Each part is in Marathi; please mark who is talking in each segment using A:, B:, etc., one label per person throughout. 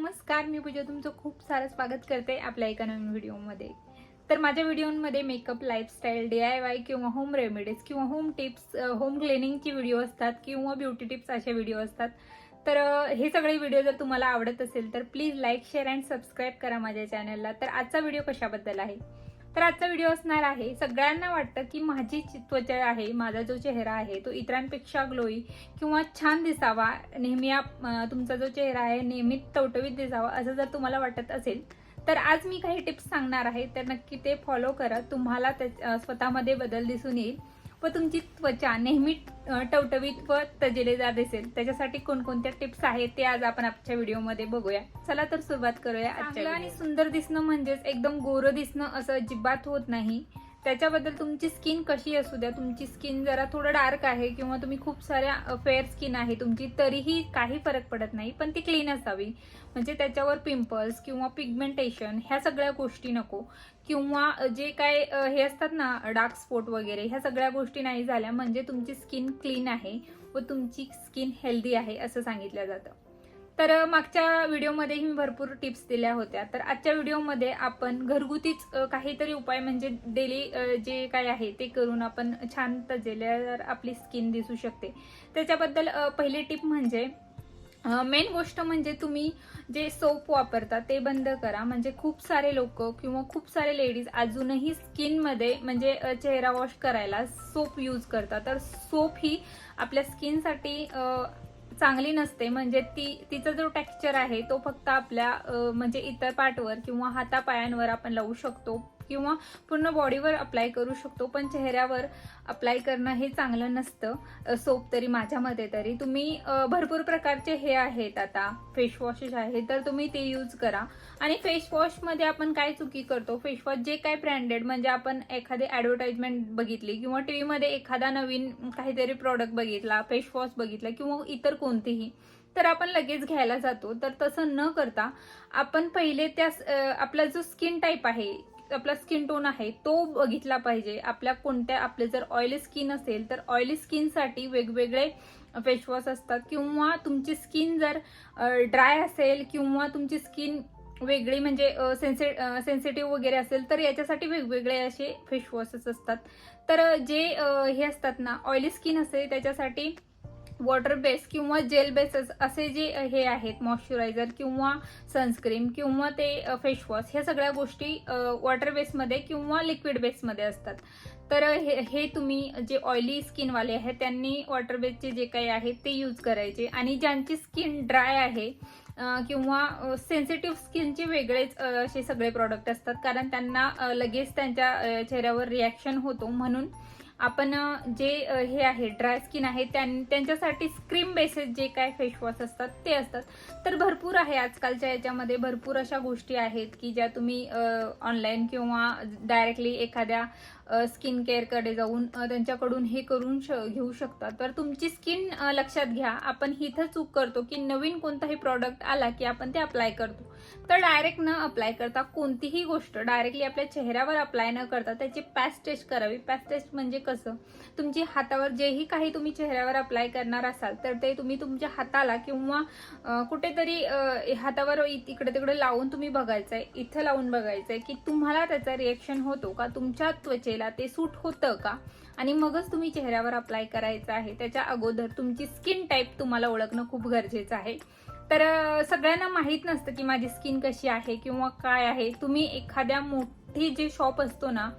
A: नमस्कार, मी पूजा तुमचं खूप सारं स्वागत करते आपल्या एका नवीन व्हिडिओमध्ये। तर माझ्या व्हिडिओमध्ये मेकअप, लाईफस्टाईल, DIY किंवा होम रेमेडीज किंवा होम टिप्स, होम क्लिनिंगची व्हिडिओ असतात किंवा ब्युटी टिप्स अशा व्हिडिओ असतात। तर हे सगळे व्हिडिओ जर तुम्हाला आवडत असेल तर please like, share and subscribe करा माझ्या चॅनलला। तर आजचा व्हिडिओ कशाबद्दल आहे? तर आजचा व्हिडिओ असणार आहे, सगळ्यांना वाटतं की माझी त्वचा आहे, माझा जो चेहरा आहे तो इतरांपेक्षा ग्लोई किंवा छान दिसावा, नेहमी तुमचा जो चेहरा आहे नेहमी टवटवीत दिसावा असं जर तुम्हाला वाटत असेल तर आज मी काही टिप्स सांगणार आहे। तर नक्की ते फॉलो करा, तुम्हाला स्वतःमध्ये बदल दिसून येईल व तुमची त्वचा नेहमी टवटवीत व तजेलेदार दिसेल। त्याच्यासाठी कोणकोणत्या टिप्स आहेत ते आज आपण आजच्या व्हिडिओमध्ये बघूया। चला तर सुरुवात करूया। चांगलं आणि सुंदर दिसणं म्हणजेच एकदम गोरं दिसणं असं अजिबात होत नाही। त्याच्याबद्दल तुमची स्किन कशी असू द्या, तुमची स्किन जरा थोडं डार्क आहे किंवा तुम्ही खूप साऱ्या फेअर स्किन आहे तुमची, तरीही काही फरक पडत नाही, पण ती क्लीन असावी। म्हणजे त्याच्यावर पिंपल्स किंवा पिगमेंटेशन ह्या सगळ्या गोष्टी नको, किंवा जे काय हे असतात ना डार्क स्पॉट वगैरे, ह्या सगळ्या गोष्टी नाही झाल्या म्हणजे तुमची स्किन क्लीन आहे व तुमची स्किन हेल्दी आहे असं सांगितलं जातं। तर मागच्या व्हिडिओमध्ये मी भरपूर टिप्स दिल्या होत्या। तर आजच्या व्हिडिओमध्ये आपण घरगुतीच काहीतरी उपाय म्हणजे डेली जे काय आहे ते करून आपण छान तजेल्यावर आपली स्किन दिसू शकते। त्याच्याबद्दल पहिली टिप म्हणजे मेन गोष्ट म्हणजे तुम्ही जे सोप वापरता ते बंद करा। म्हणजे खूप सारे लोक किंवा खूप सारे लेडीज अजूनही स्किनमध्ये म्हणजे चेहरा वॉश करायला सोप यूज करतात। तर सोप ही आपल्या स्किनसाठी चांगली नसते। म्हणजे तिचा जो टेक्स्चर आहे तो फक्त आपल्या म्हणजे इतर पार्टवर किंवा हातापायांवर आपण लावू शकतो किंवा पूर्ण बॉडीवर अप्लाय करू शकतो, पण चेहऱ्यावर अप्लाय करणं हे चांगलं नसतं सोप तरी माझ्या मते। तरी तुम्ही भरपूर प्रकारचे हे आहेत, आता फेस वॉशेस आहेत तर तुम्ही ते यूज करा। आणि फेस वॉश मध्ये आपण काय चुकी करतो, फेस वॉश जे काय ब्रँडेड म्हणजे आपण एखादी ऍडव्हर्टाइजमेंट बघितली किंवा टीव्ही मध्ये एखादा नवीन काहीतरी प्रॉडक्ट बघितला, फेस वॉश बघितला किंवा इतर कोणतेही, तर आपण लगेच घ्यायला जातो। तर तसं न करता आपण पहिले त्या आपला जो स्किन टाईप आहे, आपला स्किन टोन आहे तो बघितला पाहिजे। आपले जर ऑइली स्किन असेल तर ऑइली स्किन साठी वेगवेगळे फेस वॉश असतात, किंवा तुमची स्किन जर ड्राय असेल किंवा तुमची स्किन वेगळी म्हणजे सेन्सिटिव्ह वगैरे असेल तर याच्यासाठी वेगवेगळे असे फेस वॉशेस असतात। तर जे हे असतात ना ऑइली स्किन असेल त्याच्यासाठी वॉटर बेस किंवा जेल बेस असे जे हे आहेत, मॉइश्चरायझर किंवा सनस्क्रीन किंवा ते फेस वॉश, ह्या सगळ्या गोष्टी वॉटर बेसमध्ये किंवा लिक्विड बेसमध्ये असतात। तर हे तुम्ही जे ऑइली स्किनवाले आहेत त्यांनी वॉटर बेसचे जे काही आहे ते यूज करायचे। आणि ज्यांची स्किन ड्राय आहे किंवा सेन्सिटिव्ह स्किनचे वेगळेच असे सगळे प्रॉडक्ट असतात, कारण त्यांना लगेच त्यांच्या चेहऱ्यावर रिॲक्शन होतो। म्हणून आपण जे हे आहे ड्राय स्किन आहे त्यांच्यासाठी क्रीम बेसिस जे काय फेस वॉश असतात ते असतात। तर भरपूर आहे आजकालच्या याच्यामध्ये, भरपूर अशा गोष्टी आहेत की ज्या तुम्ही ऑनलाईन किंवा डायरेक्टली एखाद्या स्किन केअर कडे जाऊन त्यांच्याकडून हे करून घेऊ शकता। तर तुमची स्किन लक्षात घ्या। आपण इथं चूक करतो की नवीन कोणताही प्रॉडक्ट आला की आपण ते अप्लाय करतो, तर डायरेक्ट न अप्लाय करता कोणतीही गोष्ट डायरेक्टली आपल्या चेहऱ्यावर अप्लाय न करता त्याची पॅच टेस्ट करावी। पॅच टेस्ट म्हणजे कसं, तुमची हातावर जेही काही तुम्ही चेहऱ्यावर अप्लाय करणार असाल तर ते तुम्ही तुमच्या हाताला किंवा कुठेतरी हातावर इकडे तिकडे लावून तुम्ही बघायचंय, इथं लावून बघायचंय की तुम्हाला त्याचा रिएक्शन होतो का, तुमच्या त्वचेला ते सूट होतं का, आणि मगच तुम्ही चेहऱ्यावर अप्लाय करायचं आहे। त्याच्या अगोदर तुमची स्किन टाईप तुम्हाला ओळखणं खूप गरजेचं आहे। तर सगळ्यांना माहित नसतं की माझी स्किन कशी आहे किंवा काय आहे। तुम्ही एखाद्या मोठी जे शॉप असतो ना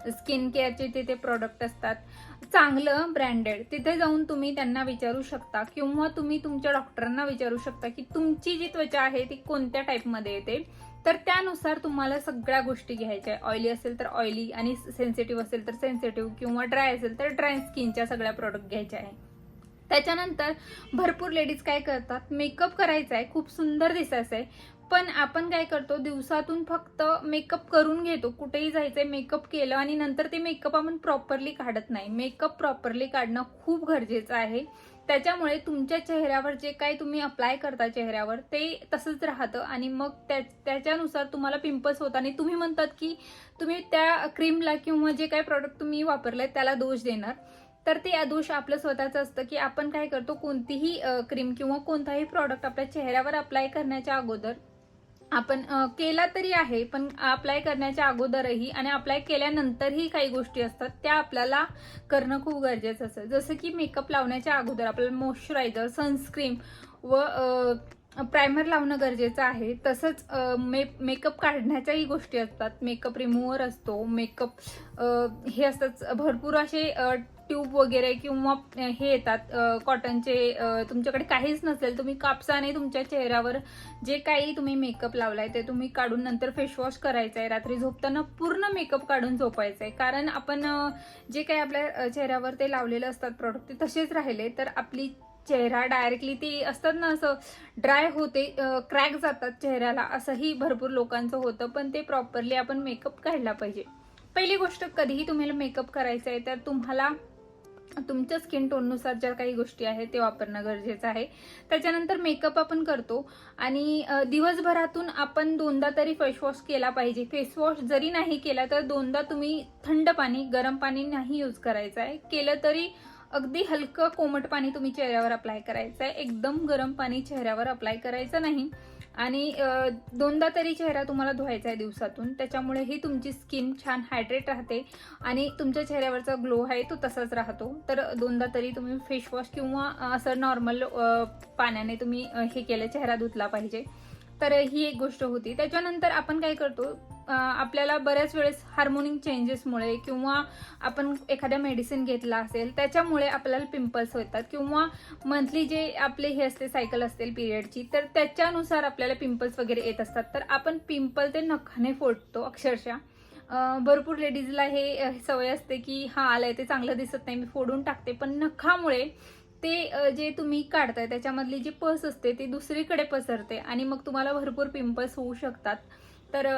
A: स्किन केअरचे, तिथे प्रोडक्ट असतात चांगलं ब्रँडेड, तिथे जाऊन तुम्ही त्यांना विचारू शकता किंवा तुम्ही तुमच्या डॉक्टरांना विचारू शकता की तुमची जी त्वचा आहे ती कोणत्या टाईपमध्ये येते। तर त्यानुसार तुम्हाला सगळ्या गोष्टी घ्यायच्या आहे। ऑइली असेल तर ऑइली, आणि सेन्सिटिव्ह असेल तर सेन्सिटिव्ह, किंवा ड्राय असेल तर ड्राय स्किनच्या सगळ्या प्रोडक्ट घ्यायच्या आहे। त्याच्यानंतर भरपूर लेडीज काय करतात, मेकअप करायचा आहे, खूप सुंदर दिसायचं आहे, पण आपण काय करतो दिवसातून फक्त मेकअप करून घेतो, कुठेही जायचंय मेकअप केलं आणि नंतर ते मेकअप आपण प्रॉपरली काढत नाही। मेकअप प्रॉपरली काढणं खूप गरजेचं आहे। त्याच्यामुळे तुमच्या चेहऱ्यावर जे काही तुम्ही अप्लाय करता चेहऱ्यावर ते तसंच राहतं, आणि मग त्याच्यानुसार तुम्हाला पिंपल्स होतात आणि तुम्ही म्हणतात की तुम्ही त्या क्रीमला किंवा जे काही प्रोडक्ट तुम्ही वापरले त्याला दोष देणार। तर ते दोष आपलं स्वतःचं असतं की आपण काय करतो, कोणतीही क्रीम किंवा कोणताही प्रॉडक्ट आपल्या चेहऱ्यावर अप्लाय करण्याच्या अगोदर आपण केला तरी आहे, पण अप्लाय करण्याच्या अगोदरही आणि अप्लाय केल्यानंतरही काही गोष्टी असतात त्या आपल्याला करणं खूप गरजेचं असतं. जसं की मेकअप लावण्याच्या अगोदर आपल्याला मॉइश्चरायझर, सनस्क्रीन व प्रायमर लावणं गरजेचं आहे. तसंच मेकअप काढण्याच्याही गोष्टी असतात. मेकअप रिमूव्हर असतो, मेकअप हे असतात भरपूर असे ट्यूब वगैरे किंवा हे येतात कॉटनचे. तुमच्याकडे काहीच नसेल, तुम्ही कापसाने तुमच्या चेहऱ्यावर जे काही तुम्ही मेकअप लावलाय ते तुम्ही काढून नंतर फेसवॉश करायचं आहे. रात्री झोपताना पूर्ण मेकअप काढून झोपायचं आहे. कारण आपण जे काही आपल्या चेहऱ्यावर ते लावलेलं असतात प्रोडक्ट ते तसेच राहिले तर आपली चेहरा डायरेक्टली ते असतात ना असं ड्राय होते, क्रॅक जातात चेहऱ्याला, असंही भरपूर लोकांचं होतं. पण ते प्रॉपरली आपण मेकअप काढला पाहिजे. पहिली गोष्ट, कधीही तुम्हाला मेकअप करायचा आहे तर तुम्हाला तुमच्या स्किन टोननुसार ज्या काही गोष्टी आहेत ते वापरणं गरजेचं आहे. त्याच्यानंतर मेकअप आपण करतो आणि दिवसभरातून आपण 2दा तरी फेसवॉश केला पाहिजे. फेसवॉश जरी नाही केला तर 2दा तुम्ही थंड पाणी, गरम पाणी नाही यूज करायचं आहे. केलं तरी अगदी हलकं कोमट पाणी तुम्ही चेहऱ्यावर अप्लाय करायचं आहे. एकदम गरम पाणी चेहऱ्यावर अप्लाय करायचं नाही. आणि 2दा तरी चेहरा तुम्हाला धुवायचा आहे दिवसातून. त्याच्यामुळेही तुमची स्किन छान हायड्रेट राहते आणि तुमच्या चेहऱ्यावरचा ग्लो आहे तो तसाच राहतो. तर 2दा तरी तुम्ही फेसवॉश किंवा असं नॉर्मल पाण्याने तुम्ही हे केलं, चेहरा धुतला पाहिजे. तर ही एक गोष्ट होती. त्याच्यानंतर आपण काय करतो, आपल्याला बऱ्याच वेळेस हार्मोनिक चेंजेसमुळे किंवा आपण एखाद्या मेडिसिन घेतला असेल त्याच्यामुळे आपल्याला पिंपल्स होतात किंवा मंथली जे आपले हे असते सायकल असतील पिरियडची, तर त्याच्यानुसार आपल्याला पिंपल्स वगैरे येत असतात. तर आपण पिंपल ते नखाने फोडतो अक्षरशः. भरपूर लेडीजला हे सवय असते की हा आलंय ते चांगलं दिसत नाही, मी फोडून टाकते. पण नखामुळे ते जे तुम्ही काढताय त्याच्यामधली जी पस असते ती दुसरीकडे पसरते आणि मग तुम्हाला भरपूर पिंपल्स होऊ शकतात. तर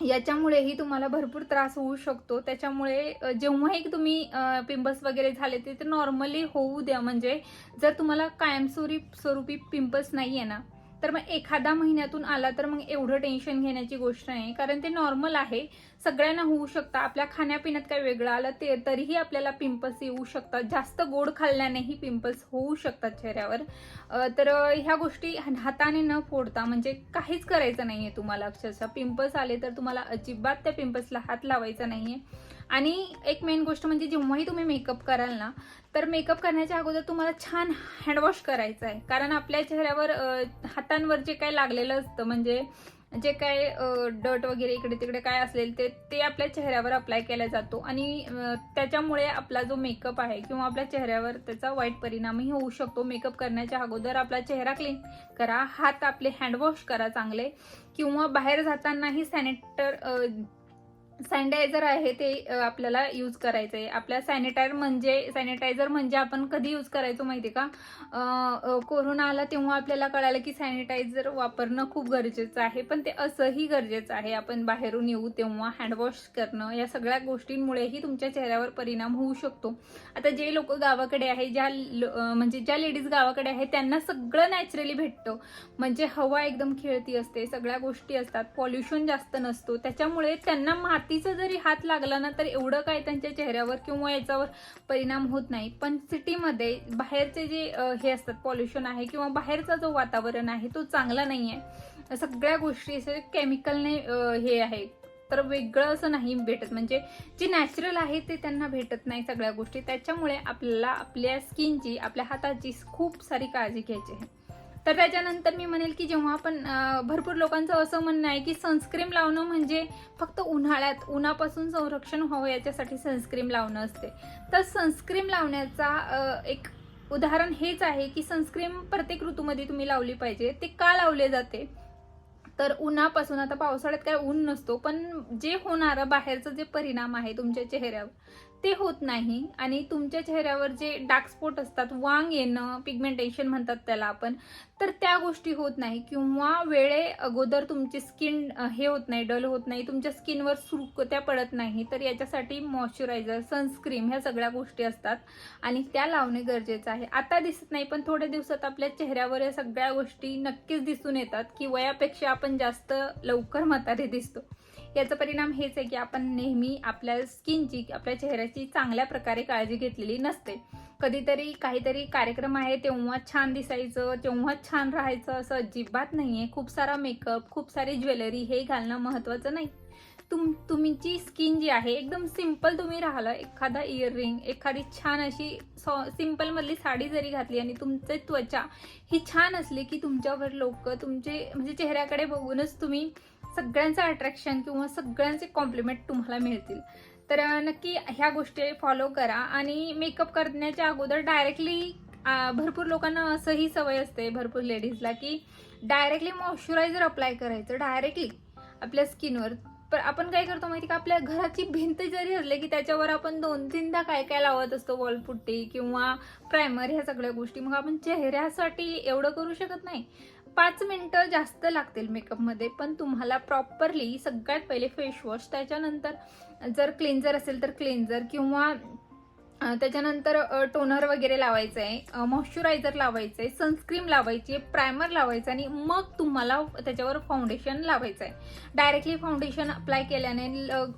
A: याच्यामुळेही तुम्हाला भरपूर त्रास होऊ शकतो. त्याच्यामुळे जेव्हाही तुम्ही पिंपल्स वगैरे झाले ते नॉर्मली होऊ द्या. म्हणजे जर तुम्हाला कायमस्वरूपी पिंपल्स नाही आहे ना, तर मग एखादा महिन्यातून आला तर मग एवढं टेन्शन घेण्याची गोष्ट नाही, कारण ते नॉर्मल आहे. सगळ्यांना होऊ शकतं. आपल्या खाण्यापिण्यात काय वेगळं आलं ते तरीही आपल्याला पिंपल्स येऊ शकतात. जास्त गोड खाल्ल्यानेही पिंपल्स होऊ शकतात चेहऱ्यावर. तर ह्या गोष्टी हाताने न फोडता म्हणजे काहीच करायचं नाहीये तुम्हाला. अक्षरशः पिंपल्स आले तर तुम्हाला अजिबात त्या पिंपल्सला हात लावायचा नाहीये. आणि एक मेन गोष्ट म्हणजे जेव्हाही तुम्ही मेकअप कराल ना, तर मेकअप करण्याच्या अगोदर तुम्हाला छान हँडवॉश करायचं आहे. कारण आपल्या चेहऱ्यावर हातांवर जे काय लागलेलं असतं, म्हणजे जे काय डट वगैरे इकडे तिकडे काय असेल ते आपल्या चेहऱ्यावर अप्लाय केला जातो आणि त्याच्यामुळे आपला जो मेकअप आहे किंवा आपल्या चेहऱ्यावर त्याचा वाईट परिणामही होऊ शकतो. मेकअप करण्याच्या अगोदर आपला चेहरा क्लीन करा, हात आपले हँडवॉश करा चांगले, किंवा बाहेर जातानाही सॅनिटायझर आहे ते आपल्याला यूज करायचं आहे. आपल्या सॅनिटायझर म्हणजे आपण कधी यूज करायचो माहिती का, कोरोना आला तेव्हा आपल्याला कळालं की सॅनिटायझर वापरणं खूप गरजेचं आहे. पण ते असंही गरजेचं आहे आपण बाहेरून येऊ तेव्हा हँडवॉश करणं. या सगळ्या गोष्टींमुळेही तुमच्या चेहऱ्यावर परिणाम होऊ शकतो. आता जे लोक गावाकडे आहे, ज्या लेडीज गावाकडे आहे त्यांना सगळं नॅचरली भेटतं. म्हणजे हवा एकदम खेळती असते, सगळ्या गोष्टी असतात, पॉल्युशन जास्त नसतो. त्याच्यामुळे त्यांना मातीचा जरी हात लागला ना तर एवढं काय त्यांच्या चेहऱ्यावर किंवा याच्यावर परिणाम होत नाही. पण सिटीमध्ये बाहेरचे जे हे असतात, पॉल्युशन आहे किंवा बाहेरचा जो वातावरण आहे तो चांगला नाही आहे. सगळ्या गोष्टी असे केमिकलने हे आहे, तर वेगळं असं नाही भेटत. म्हणजे जे नॅचरल आहे ते त्यांना भेटत नाही सगळ्या गोष्टी. त्याच्यामुळे आपल्याला आपल्या स्किनची, आपल्या हाताची खूप सारी काळजी घ्यायची आहे. तर त्याच्यानंतर मी म्हणेल की जेव्हा आपण भरपूर लोकांचं असं म्हणणं आहे की सनस्क्रीम लावणं म्हणजे फक्त उन्हाळ्यात उन्हापासून संरक्षण व्हावं याच्यासाठी सनस्क्रीम लावणं असते. तर सनस्क्रीम लावण्याचा एक उदाहरण हेच आहे की सनस्क्रीम प्रत्येक ऋतूमध्ये तुम्ही लावली पाहिजे. ते का लावले जाते तर उन्हापासून, आता पावसाळ्यात काय ऊन नसतो, पण जे होणारं बाहेरचं जे परिणाम आहे तुमच्या चेहऱ्यावर ते होत नाही. आणि तुमच्या चेहऱ्यावर जे डार्क स्पॉट असतात, वांग येणं, पिगमेंटेशन म्हणतात त्याला आपण, तर त्या गोष्टी होत नाही. किंवा वेळे अगोदर तुमची स्किन हे होत नाही, डल होत नाही, तुमच्या स्किनवर सुरकुत्या पडत नाही. तर याच्यासाठी मॉइश्चरायझर, सनस्क्रीम ह्या सगळ्या गोष्टी असतात आणि त्या लावणे गरजेचं आहे. आता दिसत नाही पण थोड्या दिवसात आपल्या चेहऱ्यावर या सगळ्या गोष्टी नक्कीच दिसून येतात की वयापेक्षा आपण जास्त लवकर म्हातारे दिसतो. याचा परिणाम हेच आहे की आपण नेहमी आपल्या स्किनची, आपल्या चेहऱ्याची चांगल्या प्रकारे काळजी घेतलेली नसते. कधीतरी काहीतरी कार्यक्रम आहे तेव्हाच छान दिसायचं, तेव्हाच छान राहायचं असं अजिबात नाही आहे. खूप सारा मेकअप, खूप सारी ज्वेलरी हे घालणं महत्त्वाचं नाही. तुमची स्किन जी आहे एकदम सिंपल तुम्ही राहिलं, एखादा इयररिंग, एखादी छान अशी सिंपलमधली साडी जरी घातली आणि तुमची त्वचा ही छान असली की तुमच्यावर लोक तुमचे म्हणजे चेहऱ्याकडे बघूनच तुम्ही सगळ्यांचं अट्रॅक्शन किंवा सगळ्यांचे कॉम्प्लिमेंट तुम्हाला मिळतील. तर नक्की ह्या गोष्टी फॉलो करा. आणि मेकअप करण्याच्या अगोदर डायरेक्टली भरपूर लोकांना असंही सवय असते, भरपूर लेडीजला, की डायरेक्टली मॉइश्चरायझर अप्लाय करायचं डायरेक्टली आपल्या स्किनवर. पण आपण काय करतो माहिती का, आपल्या घराची भिंत जरी असली की त्याच्यावर आपण 2-3दा काय काय लावत असतो, वॉलपुट्टी किंवा प्रायमर, ह्या सगळ्या गोष्टी. मग आपण चेहऱ्यासाठी एवढं करू शकत नाही. 5 मिनिटं जास्त लागतील मेकअपमध्ये, पण तुम्हाला प्रॉपरली सगळ्यात पहिले फेसवॉश, त्याच्यानंतर जर क्लेन्झर असेल तर क्लेन्झर, किंवा त्याच्यानंतर टोनर वगैरे लावायचं आहे, मॉइश्चरायझर लावायचं आहे, सनस्क्रीम लावायची आहे, प्रायमर लावायचं, आणि मग तुम्हाला त्याच्यावर फाउंडेशन लावायचं आहे. डायरेक्टली फाउंडेशन अप्लाय केल्याने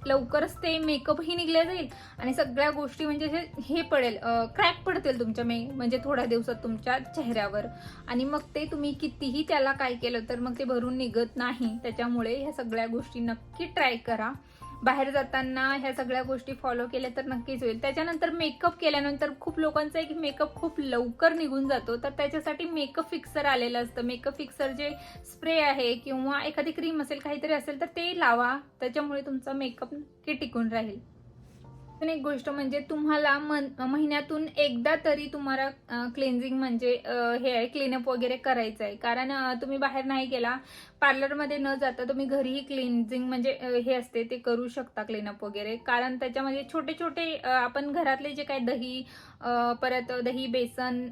A: लवकरच ते मेकअपही निघले जाईल आणि सगळ्या गोष्टी म्हणजे हे पडेल, क्रॅक पडतील तुमच्या म्हणजे थोड्या दिवसात तुमच्या चेहऱ्यावर. आणि मग ते तुम्ही कितीही त्याला काय केलं तर मग ते भरून निघत नाही. त्याच्यामुळे ह्या सगळ्या गोष्टी नक्की ट्राय करा. बाहेर जाताना ह्या सगळ्या गोष्टी फॉलो केल्या तर नक्कीच होईल. त्याच्यानंतर मेकअप केल्यानंतर खूप लोकांचं आहे की मेकअप खूप लवकर निघून जातो, तर त्याच्यासाठी मेकअप फिक्सर आलेलं असतं. मेकअप फिक्सर जे स्प्रे आहे किंवा एखादी क्रीम असेल, काहीतरी असेल तर ते लावा, त्याच्यामुळे तुमचा मेकअप नक्की टिकून राहील. एक गोष्ट म्हणजे तुम्हाला महिन्यातून एकदा तरी तुम्हाला क्लेन्झिंग म्हणजे हे आहे, क्लीनअप वगैरे करायचं आहे. कारण तुम्ही बाहेर नाही गेला, पार्लरमध्ये न जाता तुम्ही घरीही क्लिन्झिंग म्हणजे हे असते ते करू शकता, क्लीनअप वगैरे. कारण त्याच्यामध्ये छोटे छोटे आपण घरातले जे काय दही, परत दही, बेसन,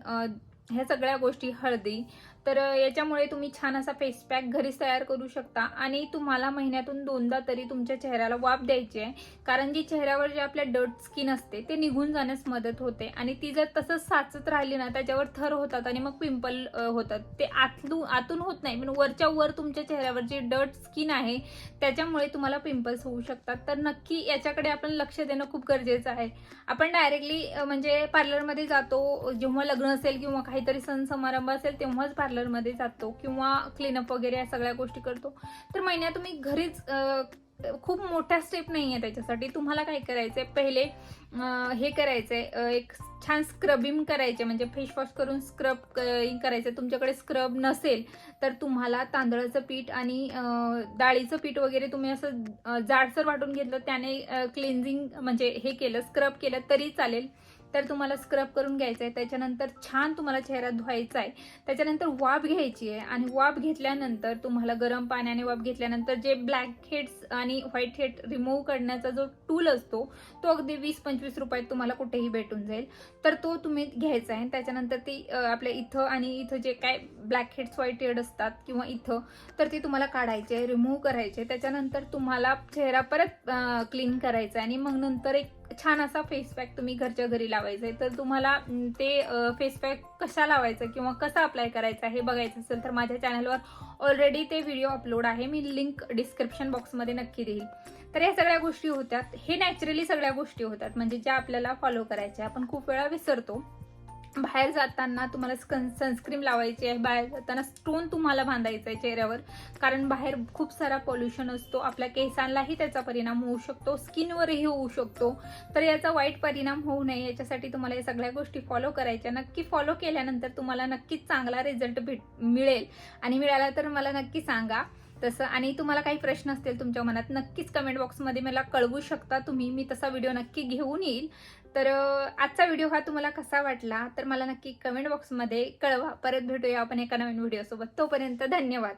A: ह्या सगळ्या गोष्टी, हळदी, तर याच्यामुळे तुम्ही छान असा फेस पॅक घरीच तयार करू शकता. आणि तुम्हाला महिन्यातून 2दा तरी तुमच्या चेहऱ्याला वाफ द्यायची आहे. कारण जी चेहऱ्यावर जे आपल्या डर्ट स्किन असते ते निघून जाण्यास मदत होते. आणि ती जर तसंच साचत राहिली ना, त्याच्यावर थर होतात आणि मग पिंपल होतात. ते आतून होत नाही, पण वरच्या वर तुमच्या चेहऱ्यावर जी डर्ट स्किन आहे त्याच्यामुळे तुम्हाला पिंपल्स होऊ शकतात. तर नक्की याच्याकडे आपण लक्ष देणं खूप गरजेचं आहे. आपण डायरेक्टली म्हणजे पार्लरमध्ये जातो जेव्हा लग्न असेल किंवा काहीतरी सण समारंभ असेल तेव्हाच पार्लरमध्ये जातो, किंवा क्लीनअप वगैरे या सगळ्या गोष्टी करतो. तर महिन्यात तुम्ही घरीच खूप मोठ्या स्टेप नाही आहे त्याच्यासाठी. तुम्हाला काय करायचंय, पहिले हे करायचंय, एक छान स्क्रबिंग करायचे, म्हणजे फेस वॉश करून स्क्रब करायचं. तुमच्याकडे स्क्रब नसेल तर तुम्हाला तांदळाचं पीठ आणि डाळीचं पीठ वगैरे तुम्ही असं जाडसर वाटून घेतलं, त्याने क्लेन्झिंग म्हणजे हे केलं, स्क्रब केलं तरी चालेल. तर तुम्हाला स्क्रब करून घ्यायचं आहे. त्याच्यानंतर छान तुम्हाला चेहरा धुवायचा आहे. त्याच्यानंतर वाफ घ्यायची आहे, आणि वाफ घेतल्यानंतर तुम्हाला गरम पाण्याने वाफ घेतल्यानंतर जे ब्लॅक हेड्स आणि व्हाईट हेड रिमूव्ह करण्याचा जो टूल असतो तो अगदी 20-25 रुपयात तुम्हाला कुठेही भेटून जाईल. तर तो तुम्ही घ्यायचा आहे. त्याच्यानंतर ती आपल्या इथं आणि इथं जे काय ब्लॅक हेड्स, व्हाईट हेड असतात किंवा इथं, तर ते तुम्हाला काढायचे, रिमूव्ह करायचे. त्याच्यानंतर तुम्हाला चेहरा परत क्लीन करायचा आहे. आणि मग नंतर एक छान असा फेस पॅक तुम्ही घरच्या घरी लावायचा आहे. तर तुम्हाला ते फेस पॅक कसा लावायचा किंवा कसा अप्लाय करायचा हे बघायचं असेल तर माझ्या चॅनलवर ऑलरेडी ते व्हिडिओ अपलोड आहे. मी लिंक डिस्क्रिप्शन बॉक्समध्ये नक्की देईल. तर या सगळ्या गोष्टी होतात, हे नॅचरली सगळ्या गोष्टी होतात, म्हणजे ज्या आपल्याला फॉलो करायच्या. आपण खूप वेळा विसरतो. बाहेर जाताना तुम्हाला सनस्क्रीम लावायची आहे, बाहेर जाताना स्टोन तुम्हाला बांधायचा आहे चेहऱ्यावर. कारण बाहेर खूप सारा पोल्युशन असतो, आपल्या केसांनाही त्याचा परिणाम होऊ शकतो, स्किनवरही होऊ शकतो. तर याचा वाईट परिणाम होऊ नये याच्यासाठी तुम्हाला या सगळ्या गोष्टी फॉलो करायच्या. नक्की फॉलो केल्यानंतर तुम्हाला नक्कीच चांगला रिझल्ट मिळेल. आणि मिळाला तर मला नक्की सांगा तसं. आणि तुम्हाला काही प्रश्न असतील तुमच्या मनात, नक्कीच कमेंट बॉक्समध्ये मला कळवू शकता तुम्ही. मी तसा व्हिडिओ नक्की घेऊन येईल. तर आजचा व्हिडिओ हा तुम्हाला कसा वाटला तर मला नक्की कमेंट बॉक्समध्ये कळवा. परत भेटूया आपण एका नवीन व्हिडिओसोबत. तोपर्यंत धन्यवाद.